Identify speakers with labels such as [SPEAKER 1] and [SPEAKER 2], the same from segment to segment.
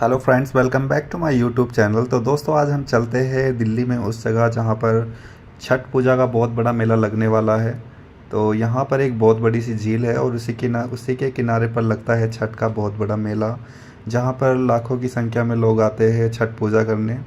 [SPEAKER 1] Hello friends, welcome back to my YouTube channel. तो दोस्तों, आज हम चलते हैं दिल्ली में उस जगह जहाँ पर छठ पूजा का बहुत बड़ा मेला लगने वाला है। तो यहाँ पर एक बहुत बड़ी सी झील है और उसी के किनारे पर लगता है छठ का बहुत बड़ा मेला, जहाँ पर लाखों की संख्या में लोग आते हैं छठ पूजा करने।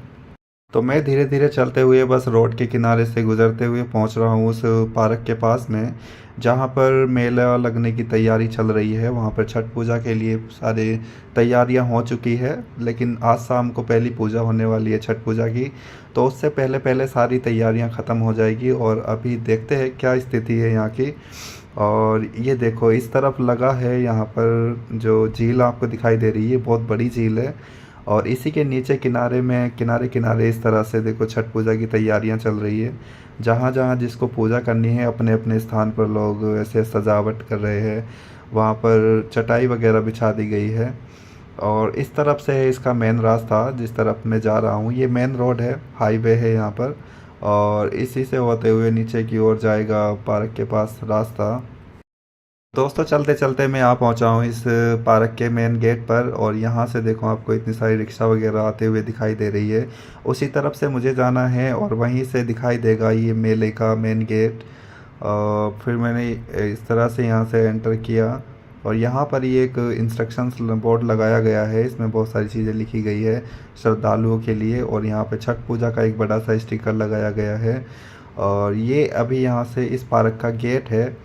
[SPEAKER 1] तो मैं धीरे धीरे चलते हुए बस रोड के किनारे से गुजरते हुए पहुंच रहा हूँ उस पार्क के पास में, जहाँ पर मेला लगने की तैयारी चल रही है। वहाँ पर छठ पूजा के लिए सारी तैयारियां हो चुकी है, लेकिन आज शाम को पहली पूजा होने वाली है छठ पूजा की। तो उससे पहले पहले सारी तैयारियां ख़त्म हो जाएगी और अभी देखते हैं क्या स्थिति है यहाँ की। और ये देखो, इस तरफ लगा है यहाँ पर जो झील आपको दिखाई दे रही है, बहुत बड़ी झील है। और इसी के नीचे किनारे में किनारे किनारे इस तरह से देखो छठ पूजा की तैयारियां चल रही है। जहाँ जहाँ जिसको पूजा करनी है अपने अपने स्थान पर लोग ऐसे सजावट कर रहे हैं। वहाँ पर चटाई वगैरह बिछा दी गई है। और इस तरफ से है इसका मेन रास्ता, जिस तरफ मैं जा रहा हूँ ये मेन रोड है, हाईवे है यहाँ पर। और इसी से होते हुए नीचे की ओर जाएगा पार्क के पास रास्ता। दोस्तों, चलते चलते मैं आ पहुंचा हूं इस पार्क के मेन गेट पर, और यहां से देखो आपको इतनी सारी रिक्शा वगैरह आते हुए दिखाई दे रही है। उसी तरफ से मुझे जाना है और वहीं से दिखाई देगा ये मेले का मेन गेट। और फिर मैंने इस तरह से यहां से एंटर किया और यहाँ पर ये एक इंस्ट्रक्शंस बोर्ड लगाया गया है। इसमें बहुत सारी चीज़ें लिखी गई है श्रद्धालुओं के लिए, और यहाँ पे छठ पूजा का एक बड़ा सा स्टिकर लगाया गया है। और ये अभी यहाँ से इस पार्क का गेट है।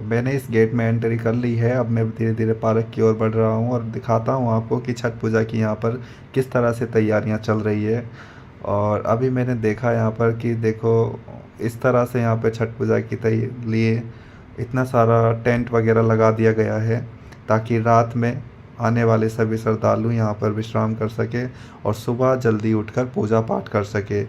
[SPEAKER 1] मैंने इस गेट में एंट्री कर ली है। अब मैं धीरे धीरे पार्क की ओर बढ़ रहा हूँ और दिखाता हूँ आपको कि छठ पूजा की यहाँ पर किस तरह से तैयारियाँ चल रही है। और अभी मैंने देखा यहाँ पर कि देखो, इस तरह से यहाँ पे छठ पूजा के लिए इतना सारा टेंट वगैरह लगा दिया गया है, ताकि रात में आने वाले सभी श्रद्धालु यहाँ पर विश्राम कर सके और सुबह जल्दी उठकर पूजा पाठ कर सके।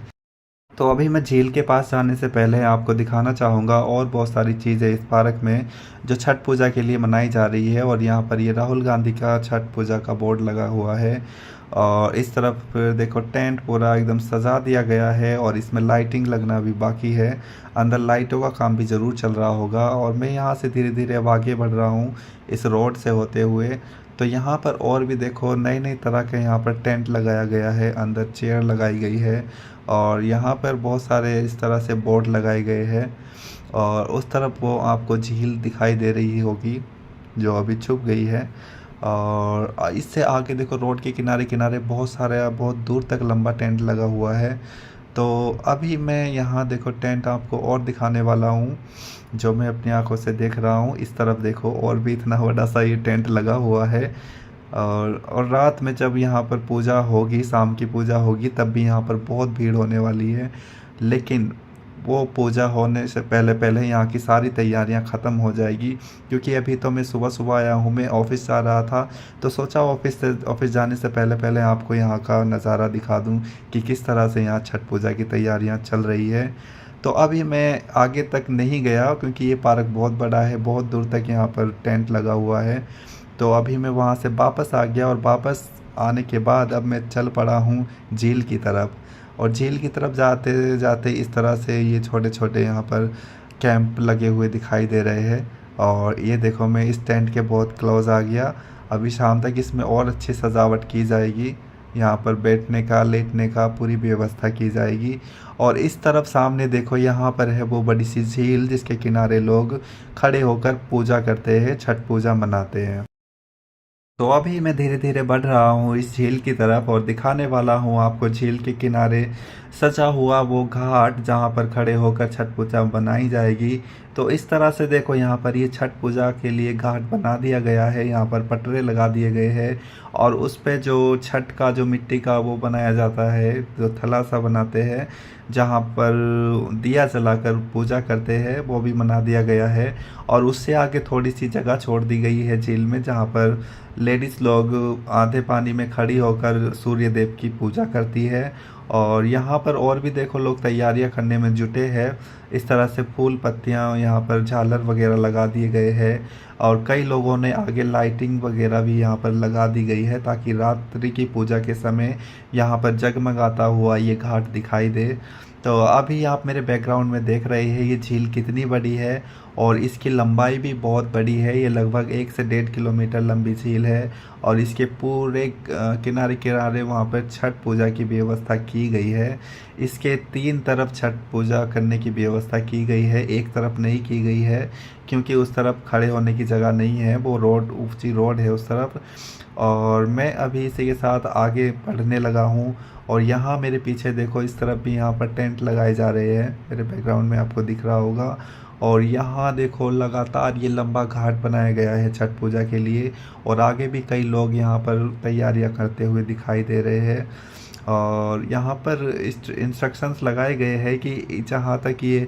[SPEAKER 1] तो अभी मैं झील के पास जाने से पहले आपको दिखाना चाहूँगा और बहुत सारी चीज़ें इस पार्क में जो छठ पूजा के लिए मनाई जा रही है। और यहाँ पर ये राहुल गांधी का छठ पूजा का बोर्ड लगा हुआ है। और इस तरफ देखो टेंट पूरा एकदम सजा दिया गया है और इसमें लाइटिंग लगना भी बाकी है। अंदर लाइटों का काम भी ज़रूर चल रहा होगा। और मैं यहाँ से धीरे धीरे अब आगे बढ़ रहा हूँ इस रोड से होते हुए। तो यहाँ पर और भी देखो नई नई तरह के यहाँ पर टेंट लगाया गया है, अंदर चेयर लगाई गई है। और यहाँ पर बहुत सारे इस तरह से बोर्ड लगाए गए हैं। और उस तरफ वो आपको झील दिखाई दे रही होगी जो अभी छुप गई है। और इससे आगे देखो रोड के किनारे किनारे बहुत सारे, बहुत दूर तक लंबा टेंट लगा हुआ है। तो अभी मैं यहाँ देखो टेंट आपको और दिखाने वाला हूँ जो मैं अपनी आंखों से देख रहा हूँ। इस तरफ देखो और भी इतना बड़ा सा ये टेंट लगा हुआ है। और रात में जब यहाँ पर पूजा होगी, शाम की पूजा होगी, तब भी यहाँ पर बहुत भीड़ होने वाली है। लेकिन वो पूजा होने से पहले पहले यहाँ की सारी तैयारियाँ ख़त्म हो जाएगी, क्योंकि अभी तो मैं सुबह सुबह आया हूँ, मैं ऑफ़िस जा रहा था। तो सोचा ऑफ़िस जाने से पहले पहले आपको यहाँ का नज़ारा दिखा दूँ कि किस तरह से यहाँ छठ पूजा की तैयारियाँ चल रही है। तो अभी मैं आगे तक नहीं गया क्योंकि ये पार्क बहुत बड़ा है, बहुत दूर तक यहाँ पर टेंट लगा हुआ है। तो अभी मैं वहाँ से वापस आ गया और वापस आने के बाद अब मैं चल पड़ा हूँ झील की तरफ। और झील की तरफ जाते जाते इस तरह से ये छोटे छोटे यहाँ पर कैंप लगे हुए दिखाई दे रहे हैं। और ये देखो मैं इस टेंट के बहुत क्लोज़ आ गया। अभी शाम तक इसमें और अच्छी सजावट की जाएगी, यहाँ पर बैठने का लेटने का पूरी व्यवस्था की जाएगी। और इस तरफ सामने देखो यहाँ पर है वो बड़ी सी झील जिसके किनारे लोग खड़े होकर पूजा करते हैं, छठ पूजा मनाते हैं। तो अभी मैं धीरे धीरे बढ़ रहा हूँ इस झील की तरफ और दिखाने वाला हूँ आपको झील के किनारे सजा हुआ वो घाट जहाँ पर खड़े होकर छठ पूजा बनाई जाएगी। तो इस तरह से देखो यहाँ पर ये छठ पूजा के लिए घाट बना दिया गया है, यहाँ पर पटरे लगा दिए गए हैं। और उस पे जो छठ का जो मिट्टी का वो बनाया जाता है, जो थला सा बनाते हैं जहाँ पर दिया जलाकर पूजा करते हैं, वो भी बना दिया गया है। और उससे आगे थोड़ी सी जगह छोड़ दी गई है झील में, जहाँ पर लेडीज़ लोग आधे पानी में खड़ी होकर सूर्य देव की पूजा करती है। और यहाँ पर और भी देखो लोग तैयारियां करने में जुटे हैं। इस तरह से फूल पत्तियाँ यहाँ पर झालर वगैरह लगा दिए गए हैं। और कई लोगों ने आगे लाइटिंग वगैरह भी यहाँ पर लगा दी गई है, ताकि रात्रि की पूजा के समय यहाँ पर जगमगाता हुआ ये घाट दिखाई दे। तो अभी आप मेरे बैकग्राउंड में देख रहे हैं ये झील कितनी बड़ी है और इसकी लंबाई भी बहुत बड़ी है। ये लगभग 1 से 1.5 किलोमीटर लंबी झील है और इसके पूरे किनारे किनारे वहाँ पर छठ पूजा की व्यवस्था की गई है। इसके 3 तरफ छठ पूजा करने की व्यवस्था की गई है, एक तरफ नहीं की गई है क्योंकि उस तरफ खड़े होने की जगह नहीं है, वो रोड ऊंची रोड है उस तरफ। और मैं अभी इसी के साथ आगे बढ़ने लगा हूँ और यहाँ मेरे पीछे देखो, इस तरफ भी यहाँ पर टेंट लगाए जा रहे हैं, मेरे बैकग्राउंड में आपको दिख रहा होगा। और यहाँ देखो लगातार ये लंबा घाट बनाया गया है छठ पूजा के लिए और आगे भी कई लोग यहाँ पर तैयारियाँ करते हुए दिखाई दे रहे हैं। और यहाँ पर इंस्ट्रक्शंस लगाए गए हैं कि जहाँ तक ये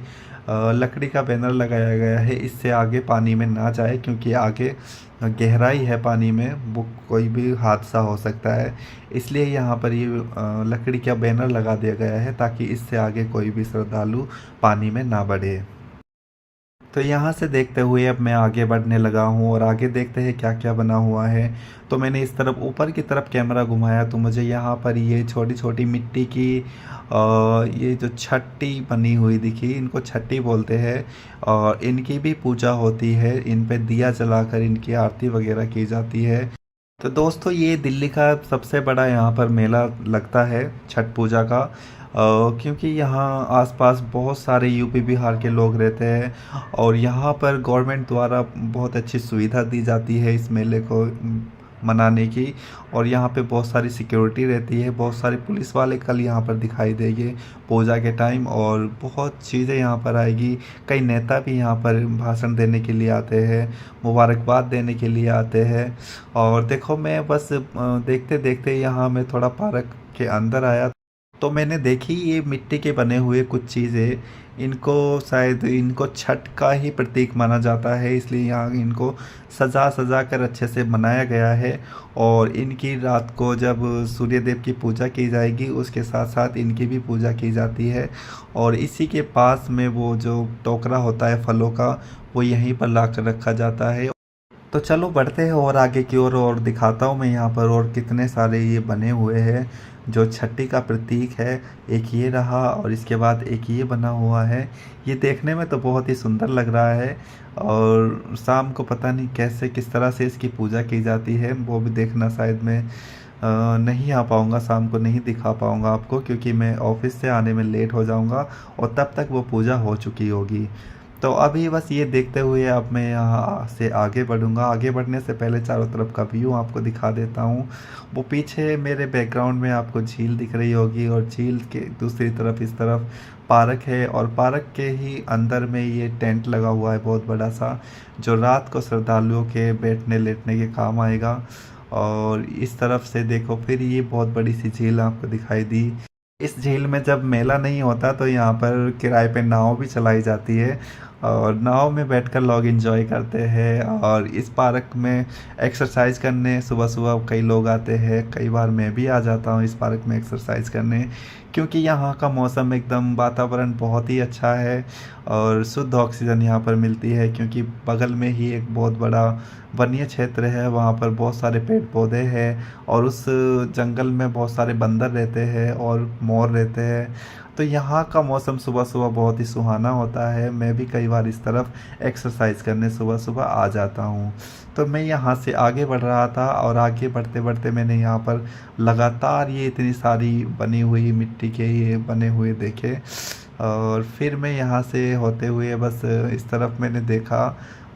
[SPEAKER 1] लकड़ी का बैनर लगाया गया है इससे आगे पानी में ना जाए, क्योंकि आगे गहराई है पानी में, वो कोई भी हादसा हो सकता है। इसलिए यहाँ पर ये लकड़ी का बैनर लगा दिया गया है ताकि इससे आगे कोई भी श्रद्धालु पानी में ना बढ़े। तो यहाँ से देखते हुए अब मैं आगे बढ़ने लगा हूँ और आगे देखते हैं क्या क्या बना हुआ है। तो मैंने इस तरफ ऊपर की तरफ कैमरा घुमाया तो मुझे यहाँ पर ये छोटी छोटी मिट्टी की ये जो छट्टी बनी हुई दिखी, इनको छट्टी बोलते हैं और इनकी भी पूजा होती है, इन पे दिया जलाकर इनकी आरती वगैरह की जाती है। तो दोस्तों ये दिल्ली का सबसे बड़ा यहाँ पर मेला लगता है छठ पूजा का, क्योंकि यहाँ आसपास बहुत सारे यूपी बिहार के लोग रहते हैं और यहाँ पर गवर्नमेंट द्वारा बहुत अच्छी सुविधा दी जाती है इस मेले को मनाने की। और यहाँ पे बहुत सारी सिक्योरिटी रहती है, बहुत सारे पुलिस वाले कल यहाँ पर दिखाई देंगे पूजा के टाइम और बहुत चीज़ें यहाँ पर आएगी। कई नेता भी यहाँ पर भाषण देने के लिए आते हैं, मुबारकबाद देने के लिए आते हैं। और देखो मैं बस देखते देखते यहाँ मैं थोड़ा पार्क के अंदर आया तो मैंने देखी ये मिट्टी के बने हुए कुछ चीज़ें, इनको शायद इनको छठ का ही प्रतीक माना जाता है, इसलिए यहाँ इनको सजा सजा कर अच्छे से बनाया गया है। और इनकी रात को जब सूर्य देव की पूजा की जाएगी उसके साथ साथ इनकी भी पूजा की जाती है। और इसी के पास में वो जो टोकरा होता है फलों का, वो यहीं पर ला कर रखा जाता है। तो चलो बढ़ते हैं और आगे की ओर और दिखाता हूँ मैं यहाँ पर और कितने सारे ये बने हुए हैं जो छठी का प्रतीक है। एक ये रहा और इसके बाद एक ये बना हुआ है, ये देखने में तो बहुत ही सुंदर लग रहा है। और शाम को पता नहीं कैसे किस तरह से इसकी पूजा की जाती है, वो भी देखना शायद मैं नहीं आ पाऊँगा, शाम को नहीं दिखा पाऊँगा आपको, क्योंकि मैं ऑफिस से आने में लेट हो जाऊँगा और तब तक वो पूजा हो चुकी होगी। तो अभी बस ये देखते हुए अब मैं यहाँ से आगे बढ़ूँगा। आगे बढ़ने से पहले चारों तरफ का व्यू आपको दिखा देता हूँ। वो पीछे मेरे बैकग्राउंड में आपको झील दिख रही होगी और झील के दूसरी तरफ इस तरफ पार्क है और पार्क के ही अंदर में ये टेंट लगा हुआ है बहुत बड़ा सा, जो रात को श्रद्धालुओं के बैठने लेटने के काम आएगा। और इस तरफ से देखो फिर ये बहुत बड़ी सी झील आपको दिखाई दी। इस झील में जब मेला नहीं होता तो यहाँ पर किराए पे नाव भी चलाई जाती है और नाव में बैठकर लोग एंजॉय करते हैं। और इस पार्क में एक्सरसाइज करने सुबह सुबह कई लोग आते हैं, कई बार मैं भी आ जाता हूँ इस पार्क में एक्सरसाइज करने, क्योंकि यहाँ का मौसम एकदम वातावरण बहुत ही अच्छा है और शुद्ध ऑक्सीजन यहाँ पर मिलती है। क्योंकि बगल में ही एक बहुत बड़ा वन्य क्षेत्र है, वहाँ पर बहुत सारे पेड़ पौधे हैं और उस जंगल में बहुत सारे बंदर रहते हैं और मोर रहते हैं। तो यहाँ का मौसम सुबह सुबह बहुत ही सुहाना होता है। मैं भी कई बार इस तरफ एक्सरसाइज करने सुबह सुबह आ जाता हूँ। तो मैं यहाँ से आगे बढ़ रहा था और आगे बढ़ते बढ़ते मैंने यहाँ पर लगातार ये इतनी सारी बनी हुई मिट्टी के ये बने हुए देखे और फिर मैं यहाँ से होते हुए बस इस तरफ मैंने देखा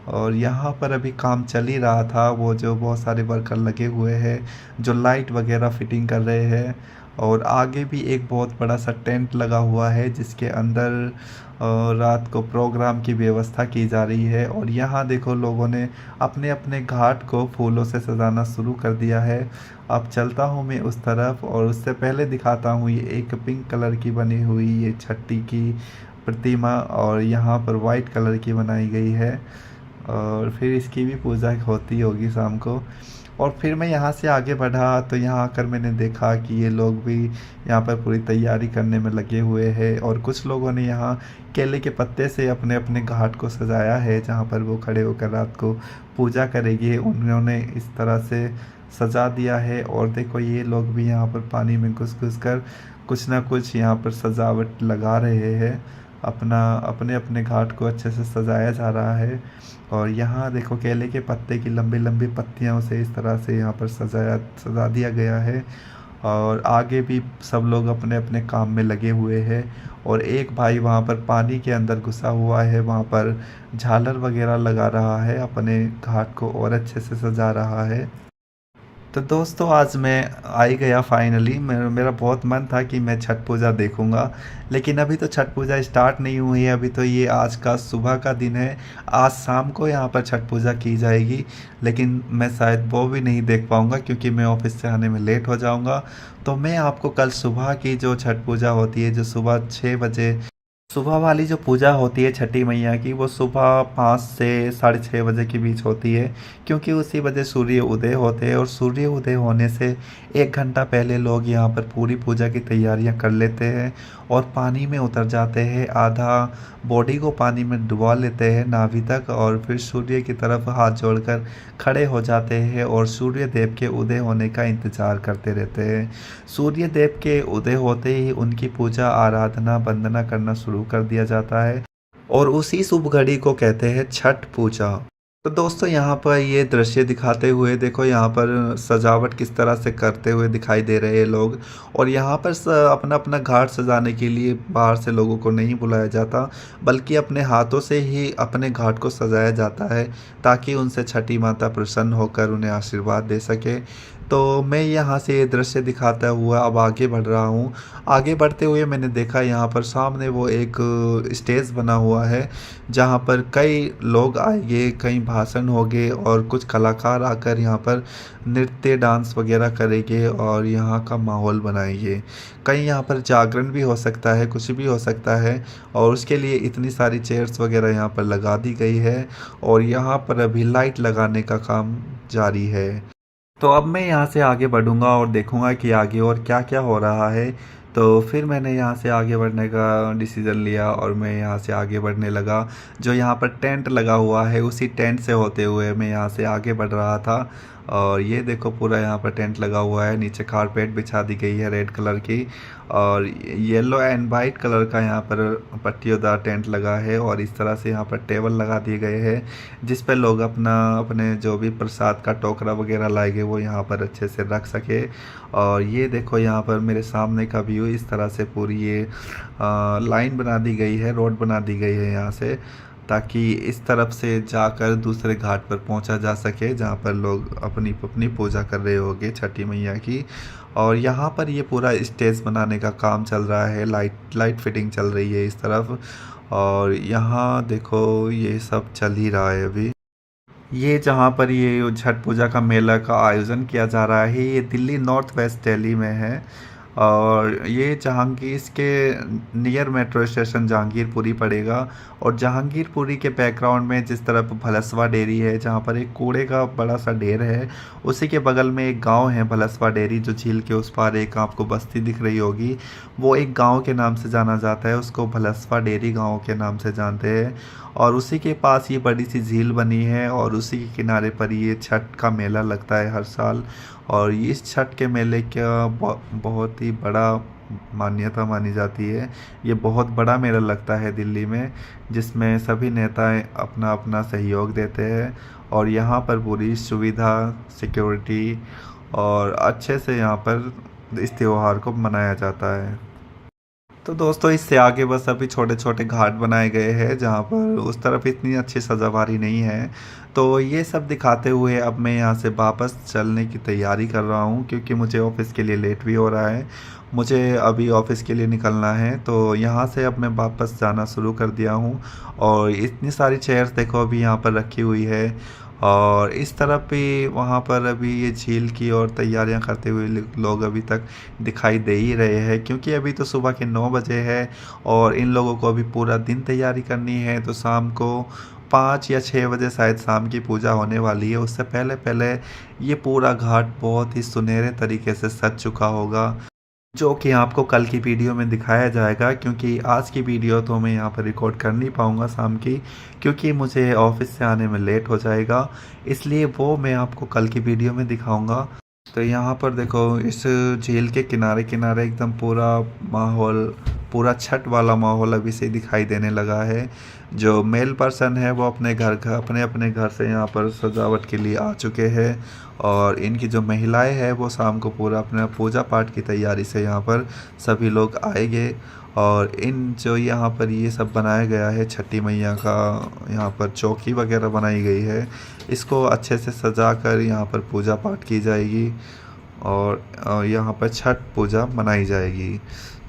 [SPEAKER 1] और यहाँ पर अभी काम चल ही रहा था। वो जो बहुत सारे वर्कर लगे हुए हैं जो लाइट वगैरह फिटिंग कर रहे हैं और आगे भी एक बहुत बड़ा सा टेंट लगा हुआ है जिसके अंदर रात को प्रोग्राम की व्यवस्था की जा रही है। और यहाँ देखो लोगों ने अपने अपने घाट को फूलों से सजाना शुरू कर दिया है। अब चलता हूँ मैं उस तरफ और उससे पहले दिखाता हूँ ये एक पिंक कलर की बनी हुई ये छठी की प्रतिमा और यहाँ पर वाइट कलर की बनाई गई है और फिर इसकी भी पूजा होती होगी शाम को। और फिर मैं यहाँ से आगे बढ़ा तो यहाँ आकर मैंने देखा कि ये लोग भी यहाँ पर पूरी तैयारी करने में लगे हुए हैं और कुछ लोगों ने यहाँ केले के पत्ते से अपने अपने घाट को सजाया है जहाँ पर वो खड़े होकर रात को पूजा करेंगे, उन्होंने इस तरह से सजा दिया है। और देखो ये लोग भी यहाँ पर पानी में घुस घुस कर कुछ ना कुछ यहाँ पर सजावट लगा रहे हैं अपना अपने अपने घाट को अच्छे से सजाया जा रहा है। और यहाँ देखो केले के पत्ते की लंबी लंबी पत्तियों से इस तरह से यहाँ पर सजा दिया गया है। और आगे भी सब लोग अपने अपने काम में लगे हुए हैं। और एक भाई वहाँ पर पानी के अंदर घुसा हुआ है, वहाँ पर झालर वगैरह लगा रहा है, अपने घाट को और अच्छे से सजा रहा है। तो दोस्तों आज मैं आ ही गया फाइनली। मेरा बहुत मन था कि मैं छठ पूजा देखूंगा, लेकिन अभी तो छठ पूजा स्टार्ट नहीं हुई है। अभी तो ये आज का सुबह का दिन है। आज शाम को यहाँ पर छठ पूजा की जाएगी, लेकिन मैं शायद वो भी नहीं देख पाऊंगा क्योंकि मैं ऑफिस से आने में लेट हो जाऊंगा। तो मैं आपको कल सुबह की जो छठ पूजा होती है, जो सुबह 6 बजे सुबह वाली जो पूजा होती है छठी मैया की, वो सुबह 5 से 6:30 बजे के बीच होती है। क्योंकि उसी बजे सूर्य उदय होते हैं और सूर्य उदय होने से 1 घंटा पहले लोग यहाँ पर पूरी पूजा की तैयारियाँ कर लेते हैं और पानी में उतर जाते हैं। आधा बॉडी को पानी में डुबा लेते हैं नाभि तक, और फिर सूर्य की तरफ हाथ जोड़कर खड़े हो जाते हैं और सूर्य देव के उदय होने का इंतज़ार करते रहते हैं। सूर्य देव के उदय होते ही उनकी पूजा आराधना वंदना करना शुरू कर दिया जाता है और उसी शुभ घड़ी को कहते हैं छठ पूजा। तो दोस्तों यहाँ पर ये दृश्य दिखाते हुए देखो, यहाँ पर सजावट किस तरह से करते हुए दिखाई दे रहे हैं लोग। और यहाँ पर अपना अपना घाट सजाने के लिए बाहर से लोगों को नहीं बुलाया जाता, बल्कि अपने हाथों से ही अपने घाट को सजाया जाता है, ताकि उनसे छठी माता प्रसन्न होकर उन्हें आशीर्वाद दे सके। तो मैं यहाँ से ये दृश्य दिखाता हुआ अब आगे बढ़ रहा हूँ। आगे बढ़ते हुए मैंने देखा यहाँ पर सामने वो एक स्टेज बना हुआ है, जहाँ पर कई लोग आएंगे, कई भाषण होंगे और कुछ कलाकार आकर यहाँ पर नृत्य डांस वगैरह करेंगे और यहाँ का माहौल बनाएंगे। कहीं यहाँ पर जागरण भी हो सकता है, कुछ भी हो सकता है, और उसके लिए इतनी सारी चेयर्स वगैरह यहाँ पर लगा दी गई है। और यहाँ पर अभी लाइट लगाने का काम जारी है। तो अब मैं यहाँ से आगे बढ़ूँगा और देखूँगा कि आगे और क्या क्या हो रहा है। तो फिर मैंने यहाँ से आगे बढ़ने का डिसीज़न लिया और मैं यहाँ से आगे बढ़ने लगा। जो यहाँ पर टेंट लगा हुआ है, उसी टेंट से होते हुए मैं यहाँ से आगे बढ़ रहा था। और ये देखो पूरा यहाँ पर टेंट लगा हुआ है, नीचे कारपेट बिछा दी गई है रेड कलर की, और येलो एंड वाइट कलर का यहाँ पर पट्टियोंदार टेंट लगा है। और इस तरह से यहाँ पर टेबल लगा दिए गए हैं, जिस पर लोग अपने जो भी प्रसाद का टोकरा वगैरह लाएंगे वो यहाँ पर अच्छे से रख सके। और ये देखो यहाँ पर मेरे सामने का व्यू, इस तरह से पूरी ये लाइन बना दी गई है, रोड बना दी गई है यहाँ से, ताकि इस तरफ से जाकर दूसरे घाट पर पहुंचा जा सके, जहां पर लोग अपनी अपनी पूजा कर रहे होंगे छठी मैया की। और यहाँ पर ये पूरा स्टेज बनाने का काम चल रहा है, लाइट फिटिंग चल रही है इस तरफ। और यहाँ देखो ये सब चल ही रहा है अभी। ये जहाँ पर ये छठ पूजा का मेला का आयोजन किया जा रहा है, ये दिल्ली नॉर्थ वेस्ट दिल्ली में है। और ये जहांगीर, इसके नियर मेट्रो स्टेशन जहांगीरपुरी पड़ेगा। और जहांगीरपुरी के बैकग्राउंड में जिस तरफ भलसवा डेयरी है, जहाँ पर एक कूड़े का बड़ा सा ढेर है, उसी के बगल में एक गांव है भलसवा डेयरी, जो झील के उस पार एक आपको बस्ती दिख रही होगी, वो एक गांव के नाम से जाना जाता है, उसको भलसवा डेयरी गांव के नाम से जानते हैं। और उसी के पास ये बड़ी सी झील बनी है और उसी के किनारे पर ये छठ का मेला लगता है हर साल। और इस छठ के मेले का बहुत ही बड़ा मान्यता मानी जाती है। ये बहुत बड़ा मेला लगता है दिल्ली में, जिसमें सभी नेताएं अपना अपना सहयोग देते हैं और यहाँ पर पूरी सुविधा, सिक्योरिटी और अच्छे से यहाँ पर इस त्योहार को मनाया जाता है। तो दोस्तों इससे आगे बस अभी छोटे छोटे घाट बनाए गए हैं, जहाँ पर उस तरफ इतनी अच्छी सजावारी नहीं है। तो ये सब दिखाते हुए अब मैं यहाँ से वापस चलने की तैयारी कर रहा हूँ, क्योंकि मुझे ऑफिस के लिए लेट भी हो रहा है। मुझे अभी ऑफिस के लिए निकलना है, तो यहाँ से अब मैं वापस जाना शुरू कर दिया हूँ। और इतनी सारी चेयर्स देखो अभी यहाँ पर रखी हुई है। और इस तरफ भी वहाँ पर अभी ये झील की और तैयारियां करते हुए लोग अभी तक दिखाई दे ही रहे हैं, क्योंकि अभी तो सुबह के 9 बजे है और इन लोगों को अभी पूरा दिन तैयारी करनी है। तो शाम को 5 या 6 बजे शायद शाम की पूजा होने वाली है, उससे पहले पहले ये पूरा घाट बहुत ही सुनहरे तरीके से सज चुका होगा, जो कि आपको कल की वीडियो में दिखाया जाएगा। क्योंकि आज की वीडियो तो मैं यहाँ पर रिकॉर्ड कर नहीं पाऊँगा शाम की, क्योंकि मुझे ऑफिस से आने में लेट हो जाएगा, इसलिए वो मैं आपको कल की वीडियो में दिखाऊँगा। तो यहाँ पर देखो इस झील के किनारे किनारे एकदम पूरा माहौल, पूरा छठ वाला माहौल अभी से दिखाई देने लगा है। जो मेल पर्सन है वो अपने अपने घर से यहाँ पर सजावट के लिए आ चुके हैं और इनकी जो महिलाएं हैं वो शाम को पूरा अपना पूजा पाठ की तैयारी से यहाँ पर सभी लोग आएंगे। और इन जो यहाँ पर ये सब बनाया गया है छठी मैया का, यहाँ पर चौकी वगैरह बनाई गई है, इसको अच्छे से सजा कर यहाँ पर पूजा पाठ की जाएगी और यहाँ पर छठ पूजा मनाई जाएगी।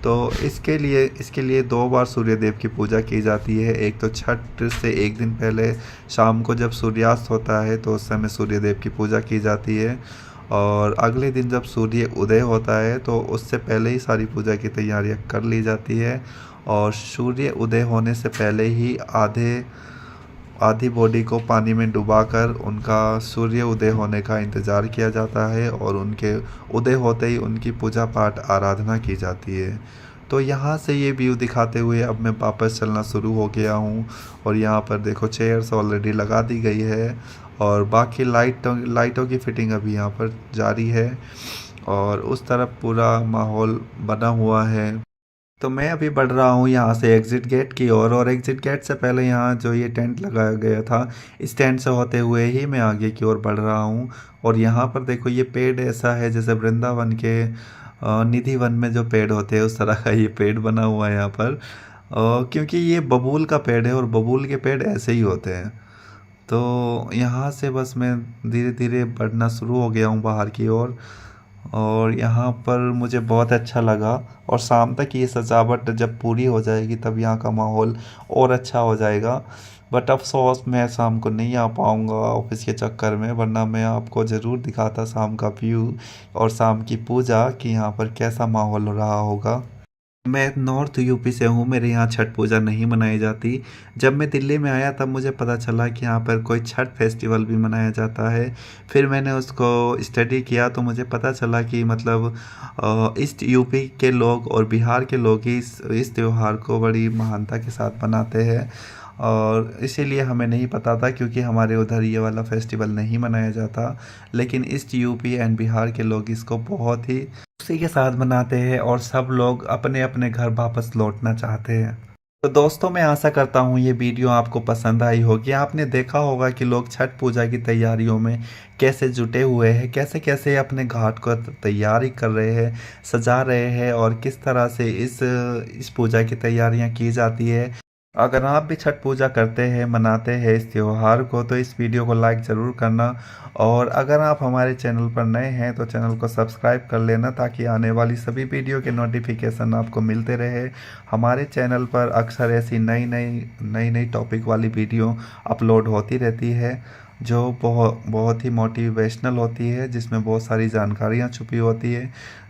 [SPEAKER 1] तो इसके लिए 2 बार सूर्य देव की पूजा की जाती है। एक तो छठ से एक दिन पहले शाम को जब सूर्यास्त होता है तो उस समय सूर्य देव की पूजा की जाती है और अगले दिन जब सूर्य उदय होता है तो उससे पहले ही सारी पूजा की तैयारियां कर ली जाती है और सूर्य उदय होने से पहले ही आधी बॉडी को पानी में डुबाकर उनका सूर्य उदय होने का इंतज़ार किया जाता है और उनके उदय होते ही उनकी पूजा पाठ आराधना की जाती है। तो यहाँ से ये व्यू दिखाते हुए अब मैं वापस चलना शुरू हो गया हूँ और यहाँ पर देखो चेयर्स ऑलरेडी लगा दी गई है और बाकी लाइटों की फिटिंग अभी यहाँ पर जारी है और उस तरफ पूरा माहौल बना हुआ है। तो मैं अभी बढ़ रहा हूँ यहाँ से एग्ज़िट गेट की ओर और एग्ज़िट गेट से पहले यहाँ जो ये टेंट लगाया गया था इस टेंट से होते हुए ही मैं आगे की ओर बढ़ रहा हूँ। और यहाँ पर देखो ये पेड़ ऐसा है जैसे वृंदावन के निधि वन में जो पेड़ होते हैं उस तरह का ये पेड़ बना हुआ है यहाँ पर, क्योंकि ये बबूल का पेड़ है और बबूल के पेड़ ऐसे ही होते हैं। तो यहाँ से बस मैं धीरे धीरे बढ़ना शुरू हो गया हूँ बाहर की ओर और यहाँ पर मुझे बहुत अच्छा लगा और शाम तक ये सजावट जब पूरी हो जाएगी तब यहाँ का माहौल और अच्छा हो जाएगा। बट अफसोस मैं शाम को नहीं आ पाऊँगा ऑफिस के चक्कर में, वरना मैं आपको ज़रूर दिखाता शाम का व्यू और शाम की पूजा कि यहाँ पर कैसा माहौल रहा होगा। मैं नॉर्थ यूपी से हूँ, मेरे यहाँ छठ पूजा नहीं मनाई जाती। जब मैं दिल्ली में आया तब मुझे पता चला कि यहाँ पर कोई छठ फेस्टिवल भी मनाया जाता है। फिर मैंने उसको स्टडी किया तो मुझे पता चला कि मतलब ईस्ट यूपी के लोग और बिहार के लोग ही इस त्यौहार को बड़ी महानता के साथ मनाते हैं और इसीलिए हमें नहीं पता था क्योंकि हमारे उधर ये वाला फेस्टिवल नहीं मनाया जाता। लेकिन ईस्ट यूपी एंड बिहार के लोग इसको बहुत ही खुशी के साथ मनाते हैं और सब लोग अपने अपने घर वापस लौटना चाहते हैं। तो दोस्तों मैं आशा करता हूँ ये वीडियो आपको पसंद आई होगी। आपने देखा होगा कि लोग छठ पूजा की तैयारियों में कैसे जुटे हुए हैं, कैसे कैसे अपने घाट को तैयारी कर रहे हैं, सजा रहे हैं और किस तरह से इस पूजा की तैयारियां की जाती है। अगर आप भी छठ पूजा करते हैं, मनाते हैं इस त्यौहार को, तो इस वीडियो को लाइक ज़रूर करना और अगर आप हमारे चैनल पर नए हैं तो चैनल को सब्सक्राइब कर लेना ताकि आने वाली सभी वीडियो के नोटिफिकेशन आपको मिलते रहे। हमारे चैनल पर अक्सर ऐसी नई टॉपिक वाली वीडियो अपलोड होती रहती है जो बहुत ही मोटिवेशनल होती है, जिसमें बहुत सारी जानकारियाँ छुपी होती है।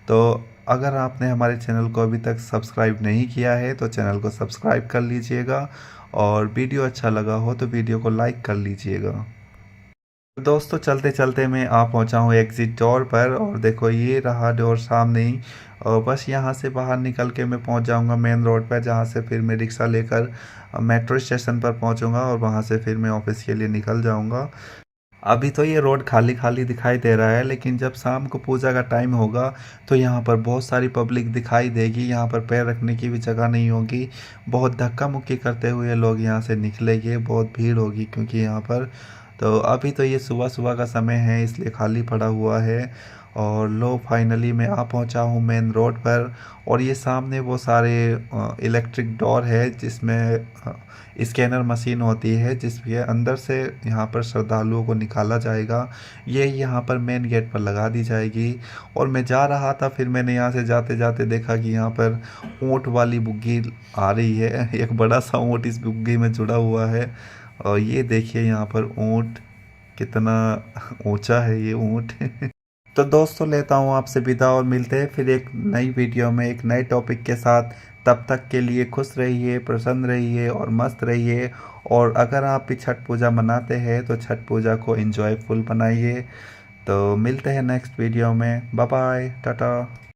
[SPEAKER 1] तो अगर आपने हमारे चैनल को अभी तक सब्सक्राइब नहीं किया है तो चैनल को सब्सक्राइब कर लीजिएगा और वीडियो अच्छा लगा हो तो वीडियो को लाइक कर लीजिएगा। दोस्तों चलते चलते मैं आ पहुंचा हूं एग्ज़िट डोर पर और देखो ये रहा डोर सामने ही और बस यहां से बाहर निकल के मैं पहुंच जाऊंगा मेन रोड पर, जहां से फिर मैं रिक्शा लेकर मेट्रो स्टेशन पर पहुंचूंगा और वहां से फिर मैं ऑफिस के लिए निकल जाऊंगा। अभी तो ये रोड खाली खाली दिखाई दे रहा है, लेकिन जब शाम को पूजा का टाइम होगा तो यहाँ पर बहुत सारी पब्लिक दिखाई देगी। यहाँ पर पैर रखने की भी जगह नहीं होगी, बहुत धक्का मुक्की करते हुए लोग यहाँ से निकलेंगे, बहुत भीड़ होगी क्योंकि यहाँ पर तो अभी तो ये सुबह सुबह का समय है इसलिए खाली पड़ा हुआ है। और लो फाइनली मैं आ पहुँचा हूँ मेन रोड पर और ये सामने वो सारे इलेक्ट्रिक डोर है जिसमें स्कैनर मशीन होती है जिसके अंदर से यहाँ पर श्रद्धालुओं को निकाला जाएगा। ये यहाँ पर मेन गेट पर लगा दी जाएगी और मैं जा रहा था, फिर मैंने यहाँ से जाते जाते देखा कि यहाँ पर ऊँट वाली बुग्गी आ रही है। एक बड़ा सा ऊँट इस बुग्गी में जुड़ा हुआ है और ये देखिए यहाँ पर ऊँट कितना ऊंचा है ये ऊँट। तो दोस्तों लेता हूँ आपसे विदा और मिलते हैं फिर एक नई वीडियो में एक नए टॉपिक के साथ। तब तक के लिए खुश रहिए, प्रसन्न रहिए और मस्त रहिए। और अगर आप भी छठ पूजा मनाते हैं तो छठ पूजा को एंजॉयफुल बनाइए। तो मिलते हैं नेक्स्ट वीडियो में, बाय बाय, टाटा।